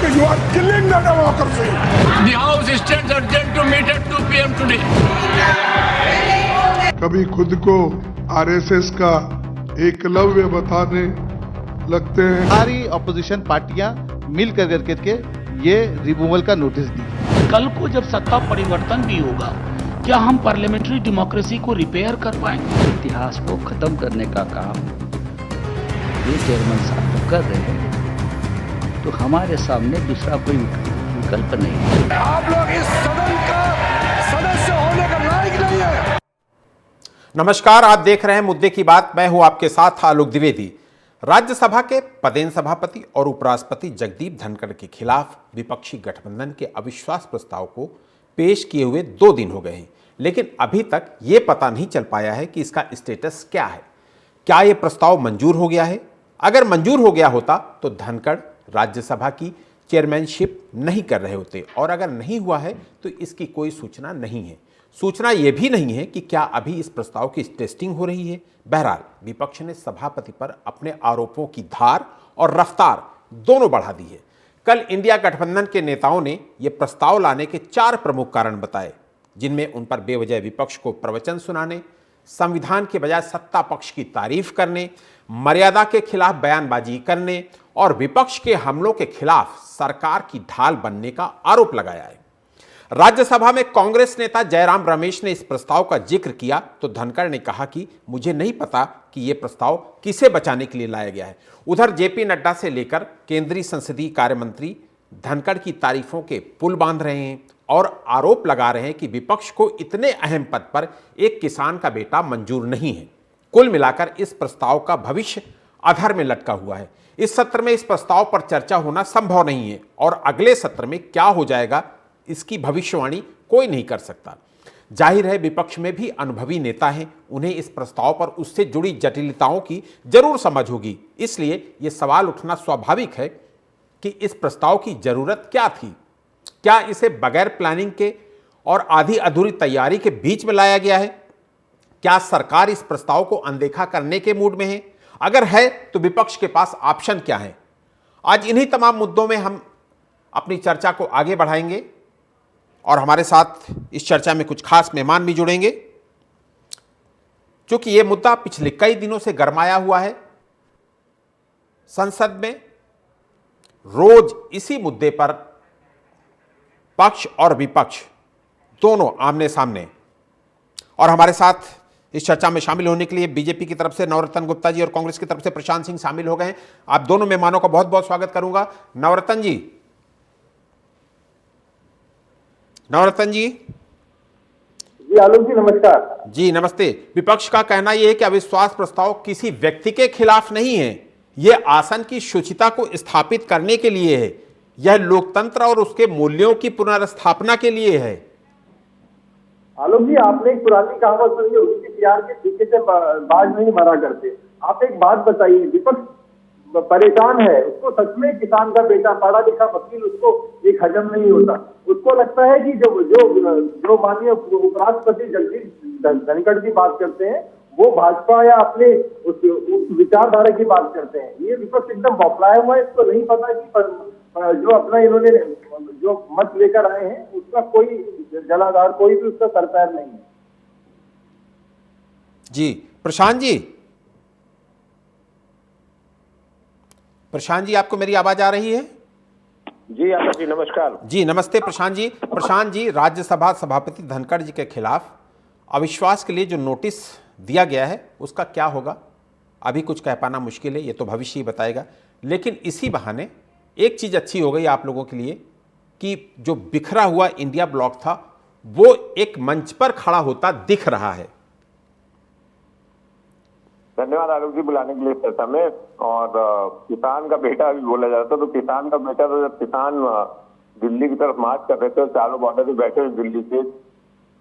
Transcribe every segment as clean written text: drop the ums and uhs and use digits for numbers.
because you are killing the democracy. The House stands urgent to meet at 2 p.m. today. कभी खुद को RSS का एकलव्य बताने लगते हैं। सारी ऑपोजिशन पार्टियां मिल करके ये रिमूवल का नोटिस दी। कल को जब सत्ता परिवर्तन भी होगा, क्या हम पार्लियामेंट्री डेमोक्रेसी को रिपेयर कर पाएंगे? इतिहास को खत्म करने का काम ये चेयरमैन साहब कर रहे हैं, तो हमारे सामने दूसरा कोई विकल्प नहीं है। आप लोग इस सदन का सदस्य होने का लायक नहीं है। नमस्कार, आप देख रहे हैं मुद्दे की बात। मैं हूं आपके साथ आलोक द्विवेदी। राज्यसभा के पदेन सभापति और उपराष्ट्रपति जगदीप धनखड़ के खिलाफ विपक्षी गठबंधन के अविश्वास प्रस्ताव को पेश किए हुए 2 दिन हो गए हैं, लेकिन अभी तक ये पता नहीं चल पाया है कि इसका स्टेटस क्या है। क्या ये प्रस्ताव मंजूर हो गया है? अगर मंजूर हो गया होता तो धनखड़ राज्यसभा की चेयरमैनशिप नहीं कर रहे होते, और अगर नहीं हुआ है तो इसकी कोई सूचना नहीं है। सूचना यह भी नहीं है कि क्या अभी इस प्रस्ताव की टेस्टिंग हो रही है। बहरहाल विपक्ष ने सभापति पर अपने आरोपों की धार और रफ्तार दोनों बढ़ा दी है। कल इंडिया गठबंधन के नेताओं ने यह प्रस्ताव लाने के 4 प्रमुख कारण बताए, जिनमें उन पर बेवजह विपक्ष को प्रवचन सुनाने, संविधान के बजाय सत्ता पक्ष की तारीफ करने, मर्यादा के खिलाफ बयानबाजी करने और विपक्ष के हमलों के खिलाफ सरकार की ढाल बनने का आरोप लगाया है। राज्यसभा में कांग्रेस नेता जयराम रमेश ने इस प्रस्ताव का जिक्र किया तो धनखड़ ने कहा कि मुझे नहीं पता कि यह प्रस्ताव किसे बचाने के लिए लाया गया है। उधर जेपी नड्डा से लेकर केंद्रीय संसदीय कार्य मंत्री धनखड़ की तारीफों के पुल बांध रहे हैं और आरोप लगा रहे हैं कि विपक्ष को इतने अहम पद पर एक किसान का बेटा मंजूर नहीं है। कुल मिलाकर इस प्रस्ताव का भविष्य अधर में लटका हुआ है। इस सत्र में इस प्रस्ताव पर चर्चा होना संभव नहीं है और अगले सत्र में क्या हो जाएगा इसकी भविष्यवाणी कोई नहीं कर सकता। जाहिर है विपक्ष में भी अनुभवी नेता हैं, उन्हें इस प्रस्ताव पर उससे जुड़ी जटिलताओं की जरूर समझ होगी। इसलिए यह सवाल उठना स्वाभाविक है कि इस प्रस्ताव की जरूरत क्या थी। क्या इसे बगैर प्लानिंग के और आधी अधूरी तैयारी के बीच में लाया गया है? क्या सरकार इस प्रस्ताव को अनदेखा करने के मूड में है? अगर है तो विपक्ष के पास ऑप्शन क्या है? आज इन्हीं तमाम मुद्दों में हम अपनी चर्चा को आगे बढ़ाएंगे और हमारे साथ इस चर्चा में कुछ खास मेहमान भी जुड़ेंगे। क्योंकि यह मुद्दा पिछले कई दिनों से गरमाया हुआ है। संसद में रोज इसी मुद्दे पर पक्ष और विपक्ष दोनों आमने सामने। और हमारे साथ इस चर्चा में शामिल होने के लिए बीजेपी की तरफ से नवरत्न गुप्ता जी और कांग्रेस की तरफ से प्रशांत सिंह शामिल हो गए हैं। आप दोनों मेहमानों का बहुत बहुत स्वागत करूंगा। नवरत्न जी जी आलोक जी नमस्कार। जी नमस्ते। विपक्ष का कहना यह है कि अविश्वास प्रस्ताव किसी व्यक्ति के खिलाफ नहीं है, यह आसन की शुचिता को स्थापित करने के लिए है, यह लोकतंत्र और उसके मूल्यों की पुनर्स्थापना के लिए है। आलोक जी आपने एक पुरानी कहावत सुनी है, उसकी प्यार के ठीके से बाज नहीं मरा करते। आप एक बात बताइए, विपक्ष परेशान है, उसको सच में किसान का बेटा पढ़ा लिखा वकील उसको एक हजम नहीं होता। उसको लगता है कि जो माननीय उपराष्ट्रपति जगदीप धनखड़ की बात करते हैं वो भाजपा या अपने उस विचारधारा की बात करते हैं। ये विपक्ष एकदम बौखलाया हुआ है। इसको नहीं पता कि जो अपना इन्होंने जो मत लेकर आए हैं उसका कोई जलाधार, कोई भी उसका सर पैर नहीं है। जी प्रशांत जी आपको मेरी आवाज आ रही है? जी आलोक जी नमस्कार। जी नमस्ते प्रशांत जी राज्यसभा सभापति धनखड़ जी के खिलाफ अविश्वास के लिए जो नोटिस दिया गया है उसका क्या होगा अभी कुछ कह पाना मुश्किल है, ये तो भविष्य ही बताएगा। लेकिन इसी बहाने एक चीज अच्छी हो गई आप लोगों के लिए कि जो बिखरा हुआ इंडिया ब्लॉक था वो एक मंच पर खड़ा होता दिख रहा है। धन्यवाद आलोक जी बुलाने के लिए चर्चा में। और किसान का बेटा भी बोला जाता तो किसान का बेटा तो जब किसान दिल्ली की तरफ मार्च कर रहे थे, चारों बॉर्डर पे बैठे हुए दिल्ली के,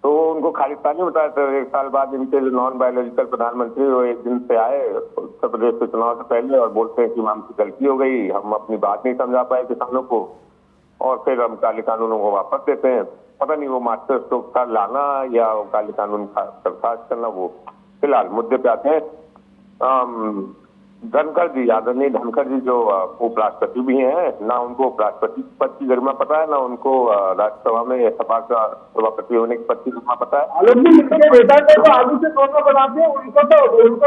तो उनको खालिस्तानी बताया था। 1 साल बाद इनके जो नॉन बायोलॉजिकल प्रधानमंत्री वो एक दिन से आए उत्तर प्रदेश के चुनाव से पहले और बोलते हैं कि हमसे गलती हो गई, हम अपनी बात नहीं समझा पाए किसानों को, और फिर हम काले कानूनों को वापस देते हैं। पता नहीं वो मास्टर स्ट्रोक का लाना या वो काले कानून का बर्खास्त करना। वो फिलहाल मुद्दे पे आते हैं। धनखड़ जी, आदरणीय धनखड़ जी जो उपराष्ट्रपति भी हैं, ना उनको उपराष्ट्रपति पद की गरिमा पता है, ना उनको राज्यसभा में सभा का सभापति होने के पद की गरिमा पता है। आलोक जी, इनके बेटा को तो आलू से तोड़ना बनाते हैं, उनको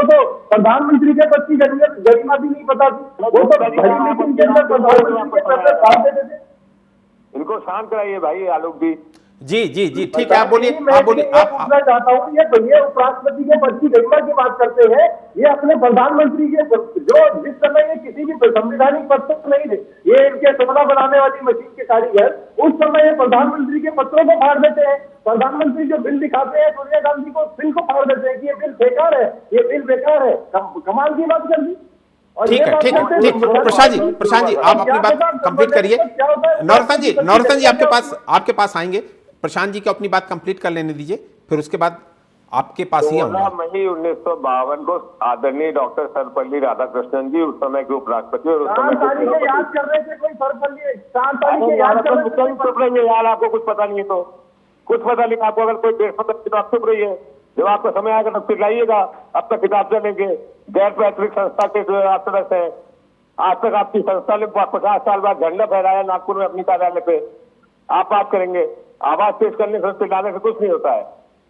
तो प्रधानमंत्री के पद की गरिमा भी नहीं पता थी। वो तो बड़ी मीटिंग के अंदर प्रधानमंत्री के पद पर भाग देते थे। इनको शांत कराइए भाई आलोक जी। जी जी जी, ठीक है, आप बोलिए, आप बोलिए। मैं पूछना चाहता हूँ, ये उपराष्ट्रपति के पद की गरिमा की बात करते हैं, ये अपने प्रधानमंत्री के जो जिस समय ये किसी भी संवैधानिक पद पर नहीं थे, ये इनके सोना बनाने वाली मशीन के कारीगर, उस समय ये प्रधानमंत्री के पत्रों को फाड़ देते हैं। प्रधानमंत्री जो बिल दिखाते हैं सोनिया गांधी को, बिल को फाड़ देते हैं कि ये बिल बेकार है, ये बिल बेकार है। कमाल की बात कर दी। ठीक है, ठीक है, ठीक। प्रशांत जी आप अपनी बात कंप्लीट करिए। नौरतन जी आपके पास आएंगे। प्रशांत जी को अपनी बात कंप्लीट कर लेने दीजिए, फिर उसके बाद आपके पास ही आऊंगा। 16 मई 1952 को आदरणीय डॉक्टर सर्वपल्ली राधाकृष्णन जी उस समय के उपराष्ट्रपति और उस समय के याद कर रहे थे, कोई सर्वपल्ली 4 तारीख याद कर रहे थे। यार आपको कुछ पता नहीं है तो कुछ पता नहीं, आपको अगर कोई देश पता तो आप चुप रहिए, जब आपका समय आएगा तब चिल्लाइएगा। अब तक किताब चलेंगे, गैर पैतृक संस्था के जो आप सदस्य हैं, आज तक आपकी संस्था ने 50 साल बाद झंडा फहराया नागपुर में अपनी कार्यालय पे, आप बात करेंगे। आवाज पेश करने से चिल्लाने से कुछ नहीं होता है,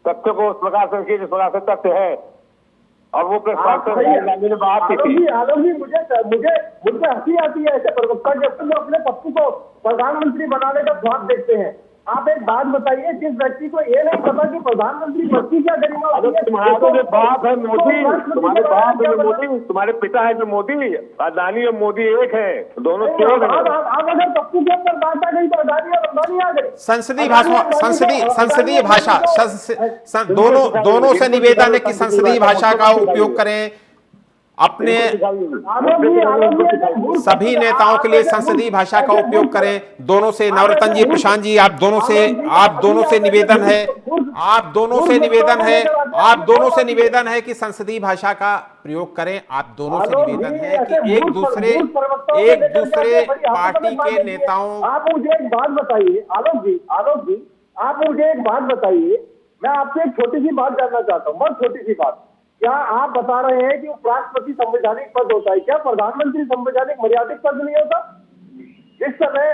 तथ्यों को उस प्रकार से रखिए जिस प्रकार से तथ्य है। और वो प्रेस कॉन्फ्रेंस ने बात की थी। आलोक जी, मुझे हंसी आती है ऐसे प्रवक्ता जब तक अपने पप्पू को प्रधानमंत्री बनाने का स्वाद देखते हैं। आप एक बात बताइए, जिस व्यक्ति को ये नहीं पता कि प्रधानमंत्री पद की क्या गरिमा होती है, तुम्हारे बाप है मोदी, तुम्हारे बाप है मोदी, तुम्हारे पिता है जो मोदी, अदानी और मोदी एक है, दोनों क्यों हैं? आप अगर पप्पू के ऊपर बात आ गई तो अदानी आ गई। संसदीय भाषा दोनों से निवेदन है कि संसदीय भाषा का उपयोग करें। अपने सभी नेताओं के लिए संसदीय भाषा का उपयोग करें। दोनों से, नवरत्न जी, प्रशांत जी, आप दोनों से निवेदन है कि संसदीय भाषा का प्रयोग करें। आप दोनों से निवेदन है कि एक दूसरे पार्टी के नेताओं। आप मुझे एक बात बताइए आलोक जी, आप मुझे एक बात बताइए, मैं आपसे एक छोटी सी बात जानना चाहता हूँ, बहुत छोटी सी बात। क्या आप बता रहे हैं कि उपराष्ट्रपति संवैधानिक पद होता है, क्या प्रधानमंत्री संवैधानिक मर्यादित पद नहीं होता? जिस समय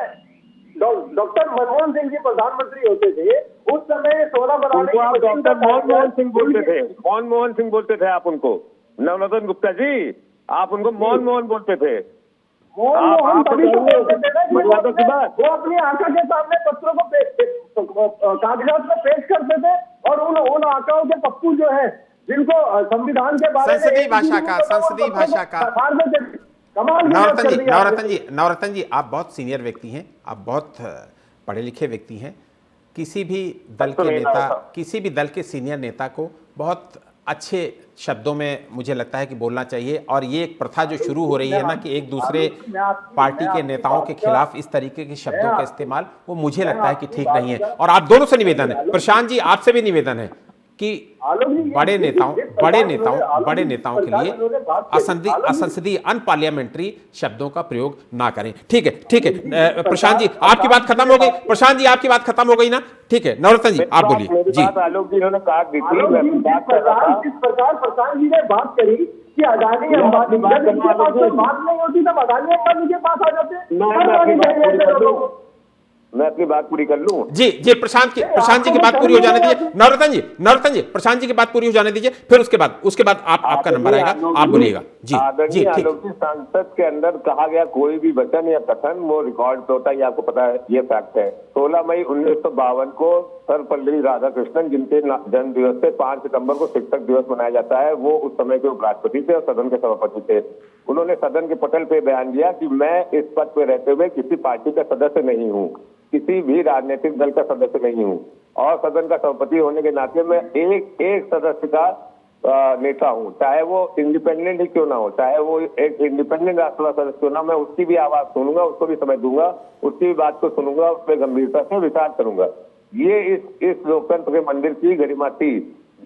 डॉक्टर मनमोहन सिंह जी प्रधानमंत्री होते थे, उस समय सोना बनाने डॉक्टर मनमोहन सिंह बोलते थे, मनमोहन सिंह बोलते थे आप उनको, नवरत्न गुप्ता जी, आप उनको मनमोहन बोलते थे। मनमोहन तभी तो बोलते थे ना, वो अपनी आंखों के सामने पत्रों को कागजात को पेश करते थे, और उन आंखों के पप्पू जो है जिनको संविधान के बारे में संसदीय भाषा का नवरत्न जी आप बहुत सीनियर व्यक्ति हैं, आप बहुत पढ़े लिखे व्यक्ति हैं। किसी भी दल के सीनियर नेता को बहुत अच्छे शब्दों में मुझे लगता है कि बोलना चाहिए। और ये एक प्रथा जो शुरू हो रही है ना कि एक दूसरे पार्टी के नेताओं के खिलाफ इस तरीके के शब्दों का इस्तेमाल, वो मुझे लगता है कि ठीक नहीं है। और आप दोनों से निवेदन है, प्रशांत जी आपसे भी निवेदन है कि बड़े नेताओं के लिए असंसदीय अनपार्लियामेंट्री शब्दों का प्रयोग ना करें। ठीक है प्रशांत जी आपकी बात खत्म हो गई ना? ठीक है नवरत्न जी आप बोलिए जी। आलोक जी ने कहा जिस प्रकार प्रशांत जी ने बात करी कि अदानी अंबानी बात नहीं होती तब अदानी अंबानी के पास आ जाते। मैं अपनी बात पूरी कर लूं? जी प्रशांत जी की बात पूरी हो जाने दीजिए। नवरत्न जी प्रशांत जी की बात पूरी हो जाने दीजिए, फिर उसके बाद आपका नंबर आएगा, आप बोलिएगा जी। आलोक जी, संसद के अंदर कहा गया कोई भी वचन या कथन वो रिकॉर्ड पे होता है, ये आपको पता है, ये फैक्ट है। 16 मई 1952 को सर्वपल्ली राधाकृष्णन, जिनके जन्म दिवस से 5 सितंबर को शिक्षक दिवस मनाया जाता है, वो उस समय के उपराष्ट्रपति थे और सदन के सभापति थे। उन्होंने सदन के पटल पे बयान दिया कि मैं इस पद पे रहते हुए किसी पार्टी का सदस्य नहीं हूँ, किसी भी राजनीतिक दल का सदस्य नहीं हूँ, और सदन का सभापति होने के नाते मैं एक सदस्य का नेता हूँ, चाहे वो इंडिपेंडेंट ही क्यों ना हो, चाहे वो एक इंडिपेंडेंट राष्ट्रसभा सदस्य क्यों ना, मैं उसकी भी आवाज सुनूंगा, उसको भी समझ दूंगा, उसकी भी बात को सुनूंगा, उस पर गंभीरता से विचार करूंगा। ये इस लोकतंत्र के मंदिर की गरिमा थी।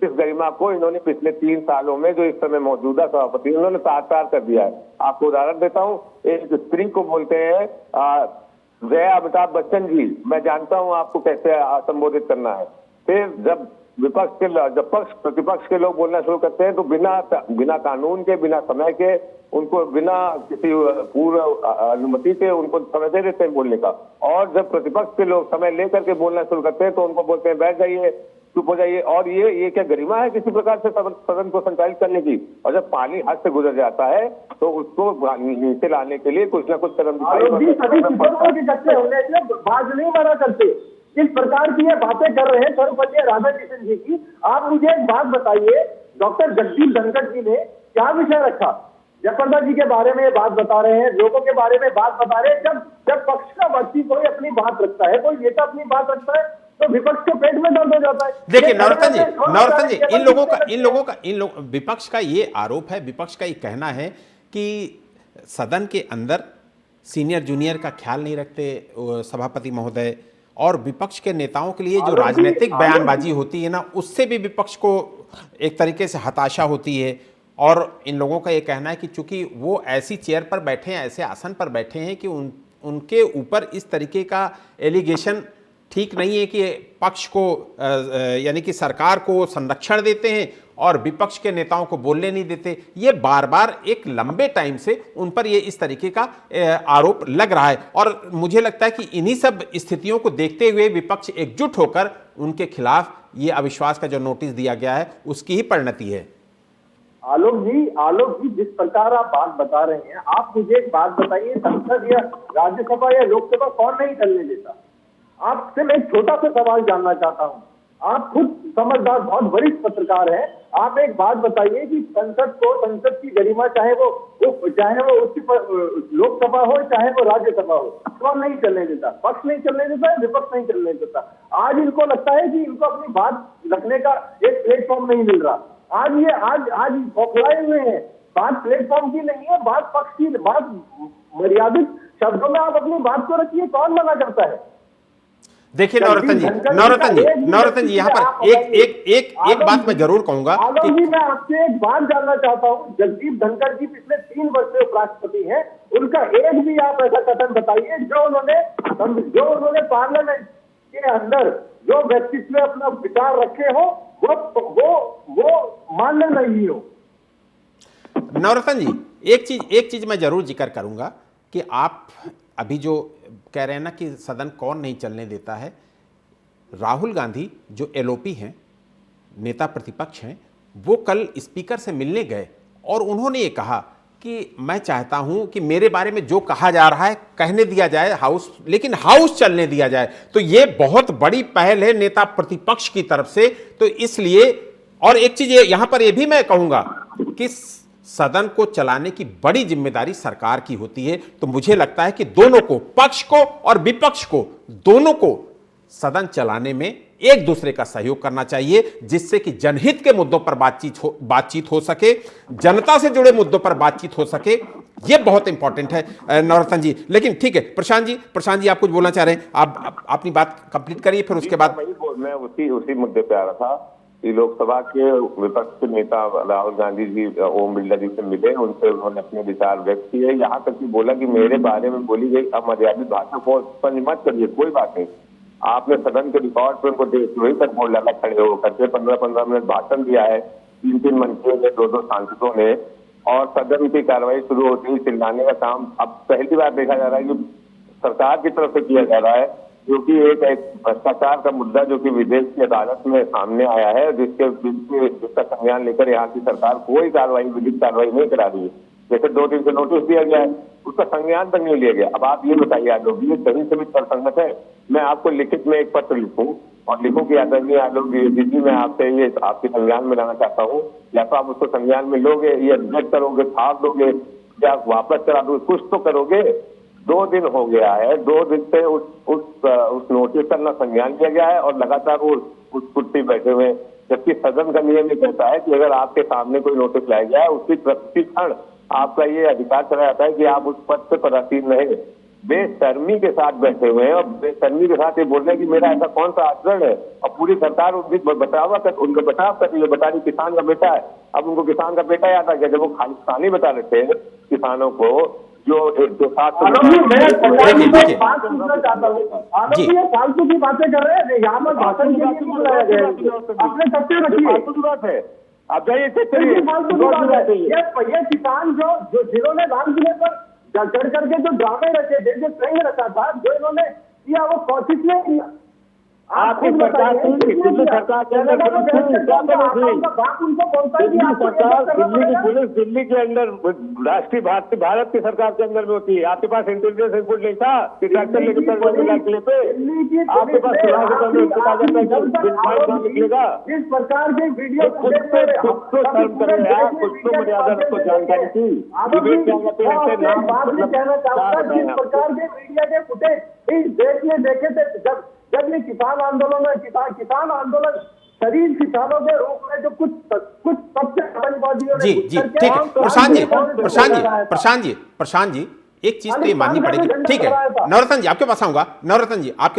इस गरिमा को इन्होंने पिछले 3 सालों में, जो इस समय मौजूदा सभापति, उन्होंने तार कर दिया है। आपको उदाहरण देता हूँ, एक स्त्री को बोलते हैं जया अमिताभ बच्चन जी, मैं जानता हूं आपको कैसे संबोधित करना है। फिर जब जब पक्ष प्रतिपक्ष के लोग बोलना शुरू करते हैं तो बिना कानून के, बिना समय के, उनको बिना किसी पूर्व अनुमति के उनको समय दे देते हैं बोलने का। और जब प्रतिपक्ष के लोग समय लेकर के बोलना शुरू करते हैं तो उनको बोलते हैं बैठ जाइए, चुप हो जाइए। और ये क्या गरिमा है किसी प्रकार से सदन को संचालित करने की? और जब पानी हाथ से गुजर जाता है तो उसको नीचे लाने के लिए कुछ ना कुछ कदम बात नहीं माना करते। इस प्रकार की ये बातें कर रहे हैं सर्वपल्ली राधाकृष्णन जी की। आप मुझे एक बात बताइए, डॉक्टर जगदीप धनखड़ जी ने क्या विषय रखा? जयप्रदा जी के बारे में बात बता रहे हैं, लोगों के बारे में बात बता रहे हैं। जब पक्ष का व्यक्ति कोई अपनी बात रखता है, कोई नेता अपनी बात रखता है तो विपक्ष के पेट में दर्द हो जाता है। देखिए नौरतन जी, इन लोगों विपक्ष का ये आरोप है, विपक्ष का ये कहना है कि सदन के अंदर सीनियर जूनियर का ख्याल नहीं रखते सभापति महोदय, और विपक्ष के नेताओं के लिए जो राजनीतिक बयानबाजी होती है ना, उससे भी विपक्ष को एक तरीके से हताशा होती है। और इन लोगों का ये कहना है कि चूंकि वो ऐसी चेयर पर बैठे हैं, ऐसे आसन पर बैठे हैं कि उनके ऊपर इस तरीके का एलिगेशन ठीक नहीं है कि पक्ष को यानी कि सरकार को संरक्षण देते हैं और विपक्ष के नेताओं को बोलने नहीं देते। ये बार बार एक लंबे टाइम से उन पर ये इस तरीके का आरोप लग रहा है। और मुझे लगता है कि इन्हीं सब स्थितियों को देखते हुए विपक्ष एकजुट होकर उनके खिलाफ ये अविश्वास का जो नोटिस दिया गया है उसकी ही परिणति है। आलोक जी जिस प्रकार आप बात बता रहे हैं, आप मुझे एक बात बताइए, संसद या राज्यसभा या लोकसभा कौन नहीं चलने देता? आपसे मैं एक छोटा सा सवाल जानना चाहता हूं। आप खुद समझदार, बहुत वरिष्ठ पत्रकार हैं, आप एक बात बताइए कि संसद की गरिमा, चाहे वो लोकसभा हो चाहे वो राज्यसभा हो, कौन नहीं चलने देता? पक्ष नहीं चलने देता है, विपक्ष नहीं चलने देता। आज इनको लगता है कि इनको अपनी बात रखने का एक प्लेटफॉर्म नहीं मिल रहा। आज खोखलाए हुए हैं। बात प्लेटफॉर्म की नहीं है, बात पक्ष की, बात मर्यादित शब्दों में आप अपनी बात को रखिए, कौन मना करता है? देखिए नौरतन जी यहाँ पर एक बात मैं जरूर कहूंगा कि मैं आपसे एक बात जानना चाहता हूं। जगदीप धनखड़ जी पिछले 3 वर्ष से उपराष्ट्रपति हैं, उनका एक भी आप ऐसा कथन बताइए जो उन्होंने पार्लियामेंट के अंदर जो व्यक्तित्व अपना विचार रखे हो वो मान्य नहीं हो। नौरतन जी एक चीज मैं जरूर जिक्र करूंगा कि आप अभी जो कह रहे हैं ना कि सदन कौन नहीं चलने देता है, राहुल गांधी जो एलओपी हैं, नेता प्रतिपक्ष हैं, वो कल स्पीकर से मिलने गए और उन्होंने ये कहा कि मैं चाहता हूं कि मेरे बारे में जो कहा जा रहा है कहने दिया जाए हाउस, लेकिन हाउस चलने दिया जाए। तो ये बहुत बड़ी पहल है नेता प्रतिपक्ष की तरफ से। तो इसलिए, और एक चीज यहां पर यह भी मैं कहूंगा कि सदन को चलाने की बड़ी जिम्मेदारी सरकार की होती है। तो मुझे लगता है कि दोनों को, पक्ष को और विपक्ष को, दोनों को सदन चलाने में एक दूसरे का सहयोग करना चाहिए, जिससे कि जनहित के मुद्दों पर बातचीत हो सके, जनता से जुड़े मुद्दों पर बातचीत हो सके। यह बहुत इंपॉर्टेंट है नौरतन जी। लेकिन ठीक है, प्रशांत जी आप कुछ बोलना चाह रहे हैं, आप अपनी बात कंप्लीट करिए, फिर उसके बाद मैं उसी मुद्दे पे आ रहा था कि लोकसभा के विपक्ष के नेता राहुल गांधी जी ओम बिरला जी से मिले, उनसे उन्होंने अपने विचार व्यक्त किए। यहाँ तक कि बोला कि मेरे बारे में बोली गई अमर्यादित भाषा को मत करिए, कोई बात नहीं। आपने सदन के रिकॉर्ड पर उनको देशद्रोही तक बोल डाला खड़े होकर के, 15-15 मिनट भाषण दिया है 3 मंत्रियों ने, 2 सांसदों ने, और सदन की कार्रवाई शुरू होती है चिल्लाने का काम अब पहली बार देखा जा रहा है कि सरकार की तरफ से किया जा रहा है, क्योंकि एक भ्रष्टाचार का मुद्दा जो कि विदेश की अदालत में सामने आया है, जिसका संज्ञान लेकर यहाँ की सरकार कोई विधिक कार्रवाई नहीं करा रही है। जैसे 2 दिन से नोटिस दिया गया है, उसका संज्ञान तक नहीं लिया गया। अब आप ये बताइए आलोक जी, कहीं से भी तर्कसंगत है? मैं आपको लिखित में एक पत्र लिखूं और लिखूं कि आदरणीय आलोक जी मैं आपसे ये आपके संज्ञान में लाना चाहता हूँ, या तो आप उसको संज्ञान में लोगे, ये रिजेक्ट करोगे, छाप दोगे, या आप वापस करा दो, कुछ तो करोगे। 2 दिन हो गया है, 2 दिन से उस नोटिस का न संज्ञान लिया गया है और लगातार वो उस कुर्सी बैठे हुए, जबकि सदन का नियम ये कहता है कि अगर आपके सामने कोई नोटिस लाया गया है उसी प्रतिक्षण आपका ये अधिकार चला जाता है कि आप उस पद से पदासीन रहे। बेशर्मी के साथ बैठे हुए हैं और बेशर्मी के साथ ये बोल रहे हैं कि मेरा ऐसा कौन सा आचरण है, और पूरी सरकार उनका बचाव कर रही है। बता रही किसान का बेटा है, अब उनको किसान का बेटा याद आ गया। जब वो खालिस्तानी बता रहे थे किसानों को जो आलोक जी, मैं देखिए, देखिए। बात पूछना चाहता हूँ। आलोक जी। जी, ये फालतू की बातें कर रहे हैं, यहाँ पर भाषण के लिए नहीं बुलाया गया है। अपने सत्य रखिए। फालतू की बात है। आप जाइए चेक करिए। बिल्कुल फालतू की बात है। ये किसान जो जिन्होंने राम जिले पर चढ़ करके जो ड्रामे रचे थे, जो संग रचा था, जो इन्होंने किया, वो कोशिश ने किया। आपकी सरकार थी, दिल्ली सरकार के अंदर पुलिस थी, क्या पुलिस हुई? बात उनको कौन सा दिल्ली सरकार, दिल्ली की पुलिस दिल्ली के अंदर राष्ट्रीय भारत की सरकार के अंदर में होती है। आपके पास इंटेलिजेंस रिपोर्ट नहीं था कि ट्रैक्टर लेकर चल रहे इलाके पे? आपके पास चुनाव से पहले निकलेगा? इस प्रकार के वीडियो कुछ तो शर्म करें यार, कुछ तो मर्यादा रखो, जानकारी थी। बात में कहना चाहूंगा, जिस प्रकार के मीडिया के फुटेज इस देश में देखे थे, जब ये किसान आंदोलन शरीफ किसानों के रूप में जो कुछ सबसे आतंकवादियों ने जी जी ठीक है। प्रशांत जी एक चीज तो ये माननी पड़ेगी। ठीक है, नवरत्न जी आपके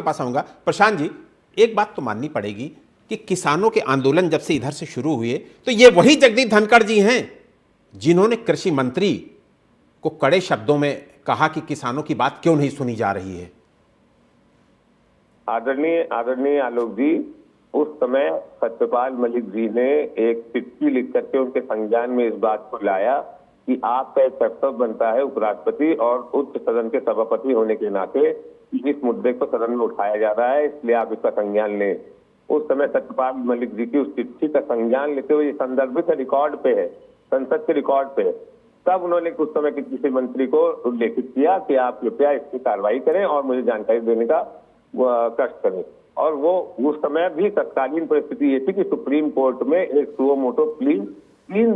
पास आऊंगा। प्रशांत जी, एक बात तो माननी पड़ेगी कि किसानों के आंदोलन जब से इधर से शुरू हुए तो ये वही जगदीप धनखड़ जी हैं जिन्होंने कृषि मंत्री को कड़े शब्दों में कहा कि किसानों की बात क्यों नहीं सुनी जा रही है। आदरणीय आलोक जी, उस समय सत्यपाल मलिक जी ने एक चिट्ठी लिख करके उनके संज्ञान में इस बात को लाया कि आपका एक कर्तव्य बनता है उपराष्ट्रपति और उच्च सदन के सभापति होने के नाते इस मुद्दे को सदन में उठाया जा रहा है, इसलिए आप इसका संज्ञान लें। उस समय सत्यपाल मलिक जी की उस चिट्ठी का संज्ञान लेते हुए संदर्भित रिकॉर्ड पे है, संसद के रिकॉर्ड पे है। तब उन्होंने उस समय के कृषि मंत्री को उल्लेखित किया कि आप कृपया इसकी कार्रवाई करें और मुझे जानकारी देने का कष्ट करें। और वो उस समय भी तत्कालीन परिस्थिति ये थी कि सुप्रीम कोर्ट में एक सुओ मोटो प्ली 3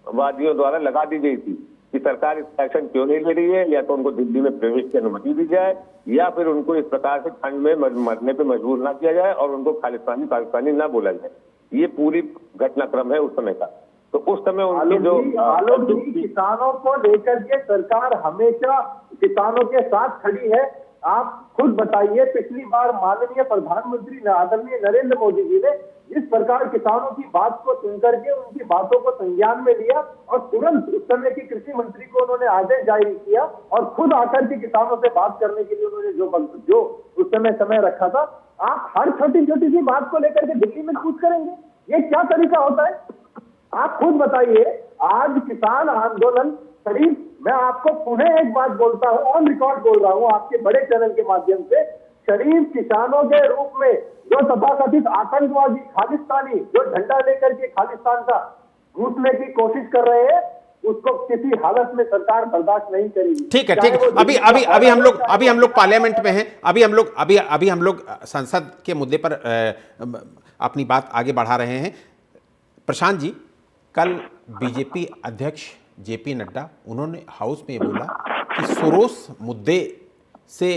वादियों द्वारा लगा दी गई थी कि सरकार इस एक्शन क्यों नहीं ले रही है, या तो उनको दिल्ली में प्रवेश की अनुमति दी जाए या फिर उनको इस प्रकार से ठंड में मरने पे मजबूर ना किया जाए और उनको खालिस्तानी पाकिस्तानी ना बोला जाए। ये पूरी घटनाक्रम है उस समय का। तो उस समय उनकी जो आलोक जी, किसानों को लेकर के सरकार हमेशा किसानों के साथ खड़ी है। आप खुद बताइए, पिछली बार माननीय प्रधानमंत्री आदरणीय नरेंद्र मोदी जी ने जिस प्रकार किसानों की बात को सुनकर के उनकी बातों को संज्ञान में लिया और तुरंत उस समय की कृषि मंत्री को उन्होंने आदेश जारी किया और खुद आकर के किसानों से बात करने के लिए उन्होंने जो उस समय रखा था, आप हर छोटी छोटी सी बात को लेकर के दिल्ली में कूच करेंगे? ये क्या तरीका होता है? आप खुद बताइए। आज किसान आंदोलन शरीफ, मैं आपको पुनः एक बात बोलता हूं, ऑन रिकॉर्ड बोल रहा हूं आपके बड़े चैनल के माध्यम से, शरीफ किसानों के रूप में जो तथाकथित आतंकवादी खालिस्तानी जो झंडा लेकर के खालिस्तान का घुसने की कोशिश कर रहे हैं, उसको किसी हालत में सरकार बर्दाश्त नहीं करेगी। ठीक है। अभी हम लोग पार्लियामेंट में हैं। अभी हम लोग संसद के मुद्दे पर अपनी बात आगे बढ़ा रहे हैं। प्रशांत जी, कल बीजेपी अध्यक्ष जेपी नड्डा उन्होंने हाउस में बोला कि सोरोस मुद्दे से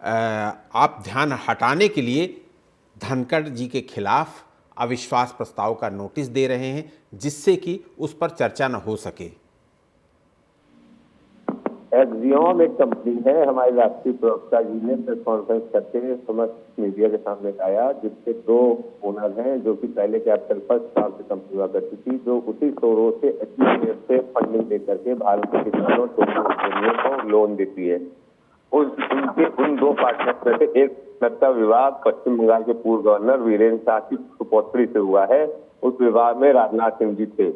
आप ध्यान हटाने के लिए धनखड़ जी के खिलाफ अविश्वास प्रस्ताव का नोटिस दे रहे हैं, जिससे कि उस पर चर्चा न हो सके। एक्सियोम एक कंपनी है, हमारे राष्ट्रीय प्रवक्ता जी ने प्रेस कॉन्फ्रेंस करके समस्त मीडिया के सामने लाया, जिसके 2 ओनर हैं जो कि पहले कैपिटल फर्स्ट नाम से कंपनी हुआ करती थी, जो उसी सोरो से एचडीएफ से फंडिंग लेकर के भारत के किसानों को लोन देती है। उन 2 पार्टनर में से एक का विवाद पश्चिम बंगाल के पूर्व गवर्नर वीरेंद्र शाह की सुपौत्री से हुआ है। उस विवाद में राजनाथ सिंह जी थे।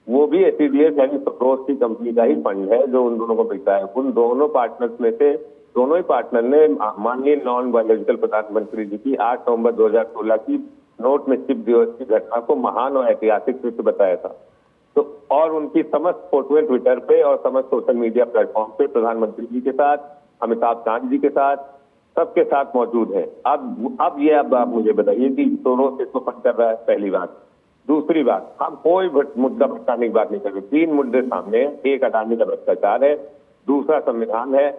वो भी एचडीएफ यानी सोरोस की कंपनी का ही फंड है जो उन दोनों को मिलता है। उन दोनों पार्टनर्स में से दोनों ही पार्टनर ने माननीय नॉन बायोलॉजिकल प्रधानमंत्री जी की 8 नवंबर 2016 की नोट में चिप दिवस की घटना को महान और ऐतिहासिक कृत्य बताया था। तो और उनकी समस्त फोटोएं ट्विटर पे और समस्त सोशल मीडिया प्लेटफॉर्म पे प्रधानमंत्री जी के साथ, अमिताभ कांत जी के साथ, सबके साथ मौजूद है। अब ये आप मुझे बताइए कि सोरोस इसको फंड कर रहा है, पहली बात। दूसरी बात, हम कोई मुद्दा भटकाने की बात नहीं कर रहे। 3 मुद्दे सामने हैं। एक अडानी का भ्रष्टाचार है, दूसरा संविधान है,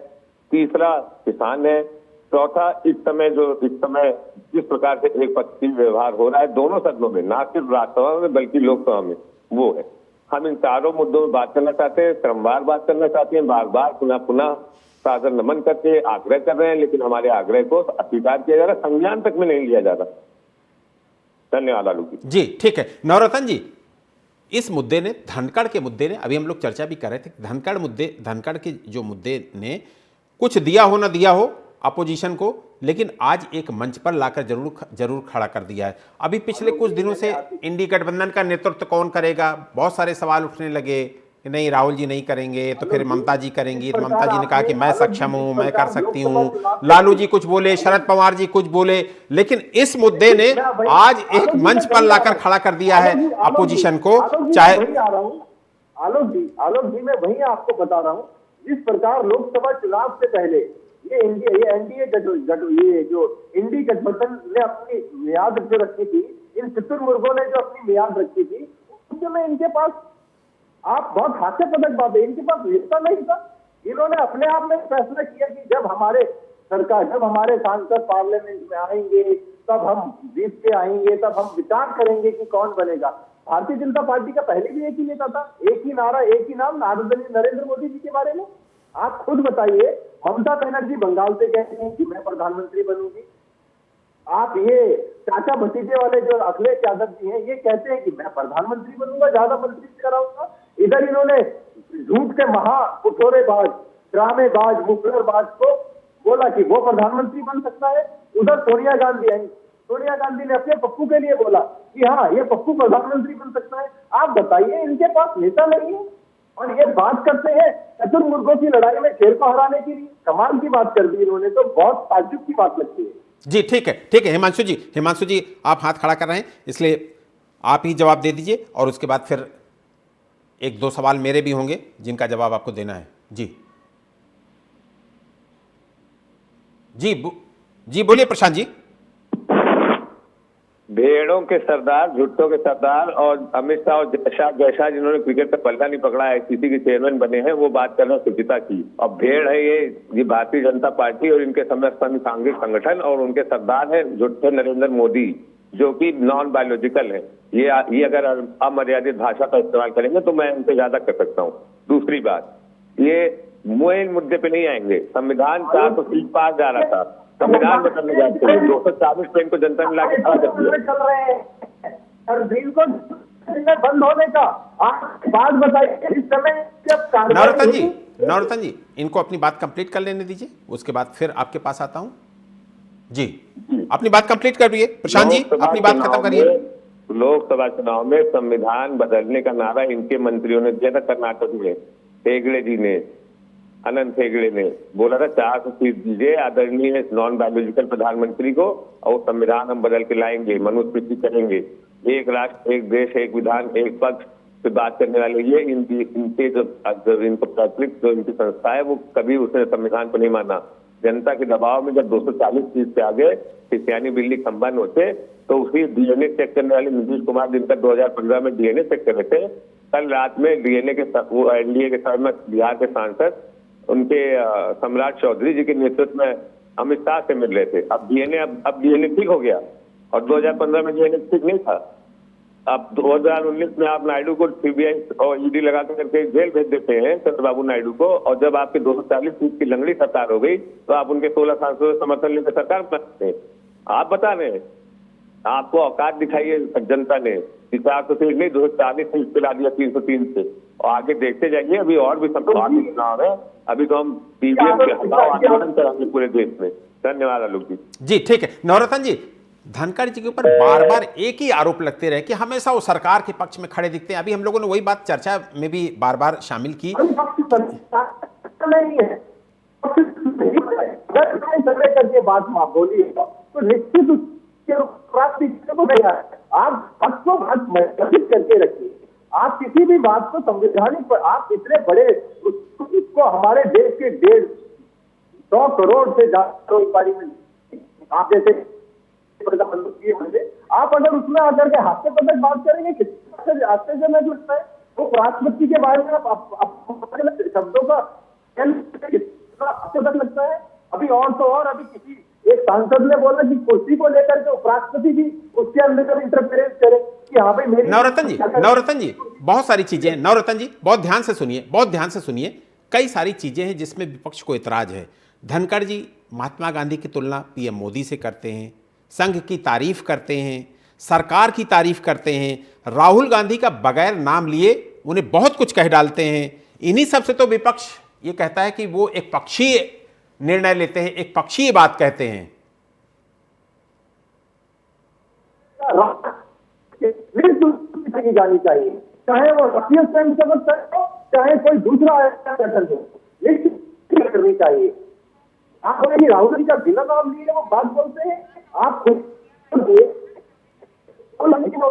तीसरा किसान है, चौथा इस समय जिस प्रकार से एक पक्षी व्यवहार हो रहा है दोनों सदनों में, ना सिर्फ राज्यसभा में बल्कि लोकसभा में, वो है। हम इन 4 मुद्दों में बात करना चाहते हैं, क्रमवार बात करना चाहते हैं, बार बार पुनः सादर नमन करके आग्रह कर रहे हैं, लेकिन हमारे आग्रह को अस्वीकार किया जा रहा है, संज्ञान तक में नहीं लिया जा रहा। धन्यवाद आलोक जी। ठीक है। नवरत्न जी, इस मुद्दे ने, धनखड़ के मुद्दे ने, अभी हम लोग चर्चा भी कर रहे थे, धनखड़ के जो मुद्दे ने कुछ दिया हो ना दिया हो अपोजिशन को, लेकिन आज एक मंच पर लाकर जरूर खड़ा कर दिया है। अभी पिछले कुछ दिनों से इंडी गठबंधन का नेतृत्व कौन करेगा, बहुत सारे सवाल उठने लगे कि नहीं राहुल जी नहीं करेंगे तो फिर ममता जी करेंगी, तो ममता जी ने कहा कि मैं सक्षम हूं, मैं कर सकती हूं, लालू जी कुछ बोले, शरद पवार जी कुछ बोले, लेकिन इस मुद्दे ने आज एक मंच पर लाकर खड़ा कर दिया है अपोजिशन को। चाहे आलोक जी मैं वही आपको बता रहा हूं, जिस प्रकार लोकसभा चुनाव से पहले ये एनडीए जो इंडी गठबंधन ने अपनी मियाद जो रखी थी, इन शुतुरमुर्गों ने जो अपनी मियाद रखी थी, उस समय इनके पास, आप बहुत हास्यास्पद बात है, इनके पास नेता नहीं था। इन्होंने अपने आप में फैसला किया कि जब हमारे सांसद पार्लियामेंट में आएंगे, तब हम जीत के आएंगे, तब हम विचार करेंगे कि कौन बनेगा। भारतीय जनता पार्टी का पहले भी एक ही नेता था, एक ही नारा, एक ही नाम, नरेंद्र मोदी जी के बारे में आप खुद बताइए। ममता बनर्जी बंगाल से कहती हैं कि मैं प्रधानमंत्री बनूंगी। आप ये चाचा भतीजे वाले जो अखिलेश यादव जी हैं, ये कहते हैं कि मैं प्रधानमंत्री बनूंगा, ज्यादा मंत्री कराऊंगा। इधर इन्होंने झूठ के महा कुठोरेबाज, ड्रामेबाज, मुखरबाज को बोला कि वो प्रधानमंत्री बन सकता है। उधर सोनिया गांधी आई, सोनिया गांधी ने अपने पप्पू के लिए बोला कि हाँ ये पप्पू प्रधानमंत्री बन सकता है। आप बताइए, इनके पास नेता नहीं है और ये बात करते हैं चतुर्मुर्गों की लड़ाई में शेर को हराने के लिए। कमाल की बात कर दी इन्होंने, तो बहुत ताज्जुब की बात लगती है। जी ठीक है हिमांशु जी आप हाथ खड़ा कर रहे हैं, इसलिए आप ही जवाब दे दीजिए और उसके बाद फिर एक दो सवाल मेरे भी होंगे जिनका जवाब आपको देना है। जी बोलिए प्रशांत जी। भेड़ों के सरदार, झुट्टों के सरदार और अमित शाह और जयशाह जिन्होंने क्रिकेट का पल्ला नहीं पकड़ा, आईसीसी के चेयरमैन बने हैं, वो बात कर रहे हैं सुचिता की। और भेड़ है ये भारतीय जनता पार्टी और इनके समर्थन सांघिक संगठन, और उनके सरदार है झुट्टे नरेंद्र मोदी, जो कि नॉन बायोलॉजिकल है। ये अगर अमर्यादित भाषा का इस्तेमाल करेंगे तो मैं इनसे ज्यादा कर सकता हूँ। दूसरी बात, ये मेन मुद्दे पे नहीं आएंगे। संविधान 400 पार जा रहा था, संविधान बदलने जाते हैं, 240 ट्रेन को जनता ने लाके खड़ा कर दिया। चल रहे हैं और बिल को बंद होने का आप बात बताइए। इस समय जब नौरतन जी इनको अपनी बात कंप्लीट कर लेने दीजिए, उसके बाद फिर आपके पास आता हूं। जी अपनी बात कंप्लीट करिए प्रशांत जी, अपनी बात खत्म करिए। लोकसभा चुनाव में संविधान बदलने का नारा इनके मंत्रियों ने दिया था। कर्नाटक में हेगड़े जी ने, अनंत हेगड़े ने बोला था 400 सीट दीजिए आदरणीय नॉन बायोलॉजिकल प्रधानमंत्री को, और संविधान हम बदल के लाएंगे, मनुस्मृति करेंगे, एक राष्ट्र एक देश एक विधान एक पक्ष से बात करने वाले। ये इनके जो इनको प्राथमिक जो इनकी संस्था है, वो कभी उसने संविधान को नहीं माना। जनता के दबाव में जब 240 सीट पे आ गए, सियानी बिल्ली खंबा होते, तो उसी डीएनए चेक करने वाले नीतीश कुमार जिनका 2015 में डीएनए चेक कर रहे थे, कल रात में डीएनए के वो एनडीए के साथ में बिहार के सांसद उनके सम्राट चौधरी जी के नेतृत्व में अमित शाह से मिल रहे थे। अब डीएनए ठीक हो गया, और 2015 में डीएनए ठीक नहीं था। अब 2019 में आप नायडू को सीबीआई और ईडी लगा करके जेल भेज देते हैं, चंद्रबाबू नायडू को, और जब आपके 240 सीट की लंगड़ी सरकार हो गई तो आप उनके 16 सांसदों से समर्थन लेकर सरकार बनाते हैं। आप बता रहे हैं, आपको औकात दिखाई है जनता ने, 400 सीट नहीं 240 सीट पिला दिया 303 से, और आगे देखते जाइए, अभी और भी चुनाव है। अभी तो हम पीवीएम के हटाओ आंदोलन करेंगे पूरे देश में। धन्यवाद आलोक जी। ठीक है नौरतन जी, धनखड़ जी के ऊपर बार बार एक ही आरोप लगते रहे कि हमेशा वो सरकार के पक्ष में खड़े दिखते हैं। अभी हम लोगों ने वही बात चर्चा में भी बार बार शामिल की। नहीं है, अगर करके बात आप बोलिएगा तो निश्चित आप सबको बात महसूस करके रखिए। आप किसी भी बात को संवैधानिक पर, आप इतने बड़े उसको हमारे देश के 150 करोड़ से ज्यादा व्यापारी में आप जैसे आप अगर उसमें आकर के हास्यास्पद बात करेंगे, कितने आश्चर्यजनक लगता है। वो राष्ट्रपति के बारे में शब्दों का आश्चर्यजनक लगता है। अभी और तो और, अभी किसी एक सांसद ने बोला कि कुर्सी को लेकर के उपराष्ट्रपति भी उसके अंदर इंटरफेरेंस करे कि हाँ भाई मेरी। नौरतन जी बहुत सारी चीजें हैं। नौरतन जी बहुत ध्यान से सुनिए, कई सारी चीजें हैं जिसमें विपक्ष को इतराज है। धनखड़ जी महात्मा गांधी की तुलना पीएम मोदी से करते हैं, संघ की तारीफ करते हैं, सरकार की तारीफ करते हैं, राहुल गांधी का बगैर नाम लिए उन्हें बहुत कुछ कह डालते हैं। इन्हीं सबसे तो विपक्ष ये कहता है कि वो एक पक्षीय निर्णय लेते हैं, एक पक्षीय बात कहते हैं। की जानी चाहिए, चाहे वो राष्ट्रीय स्वयंसेवक संघ हो, चाहे कोई दूसरा संगठन हो, लिस्ट करनी चाहिए। आप बोले राहुल जी का बिना नाम लिए वो बात बोलते हैं, आप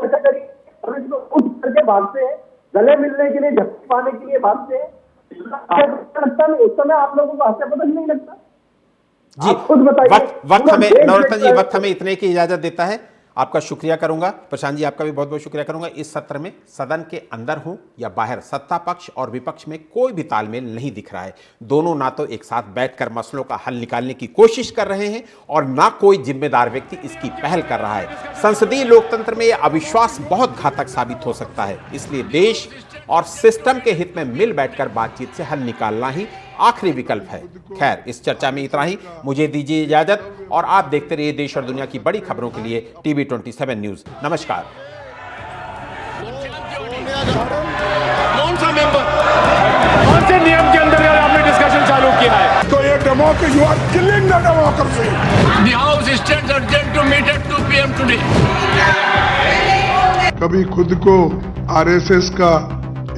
ऐसा करिए, उठ करके भागते हैं, गले मिलने के लिए, झपकी पाने के लिए भागते हैं। लगता नहीं, उस समय आप लोगों को हास्यास्पद नहीं लगता? जी, खुद बताइए। वक्त हमें नवरत्न जी, वक्त हमें इतने की इजाजत देता है। आपका शुक्रिया करूंगा। प्रशांत जी, आपका भी बहुत बहुत शुक्रिया करूंगा। इस सत्र में सदन के अंदर हूं या बाहर, सत्ता पक्ष और विपक्ष में कोई भी तालमेल नहीं दिख रहा है। दोनों ना तो एक साथ बैठकर मसलों का हल निकालने की कोशिश कर रहे हैं और ना कोई जिम्मेदार व्यक्ति इसकी पहल कर रहा है। संसदीय लोकतंत्र में यह अविश्वास बहुत घातक साबित हो सकता है। इसलिए देश और सिस्टम के हित में मिल बैठकर बातचीत से हल निकालना ही आखिरी विकल्प है। खैर, इस चर्चा में इतना ही। मुझे दीजिए इजाजत और आप देखते रहिए देश और दुनिया की बड़ी खबरों के लिए टीवी 27 न्यूज। नमस्कार। कौन सा मेंबर, कौन से नियम के अंदर आपने डिस्कशन चालू किया है? तो ये democracy, you are killing the democracy. The House stands urgent to meet at 2 PM today. कभी खुद को आरएसएस का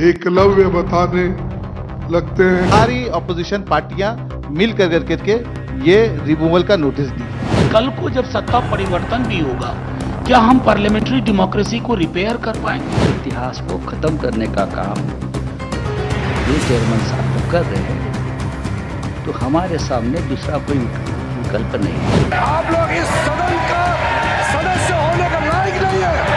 एकलव्य बताने लगते हैं। सारी ऑपोजिशन पार्टियां मिल करके ये रिमूवल का नोटिस दी। कल को जब सत्ता परिवर्तन भी होगा, क्या हम पार्लियामेंट्री डेमोक्रेसी को रिपेयर कर पाएंगे? इतिहास को खत्म करने का काम ये चेयरमैन साहब तो कर रहे हैं, तो हमारे सामने दूसरा कोई विकल्प नहीं है। आप लोग इस सदन का सदस्य होने का लायक नहीं है।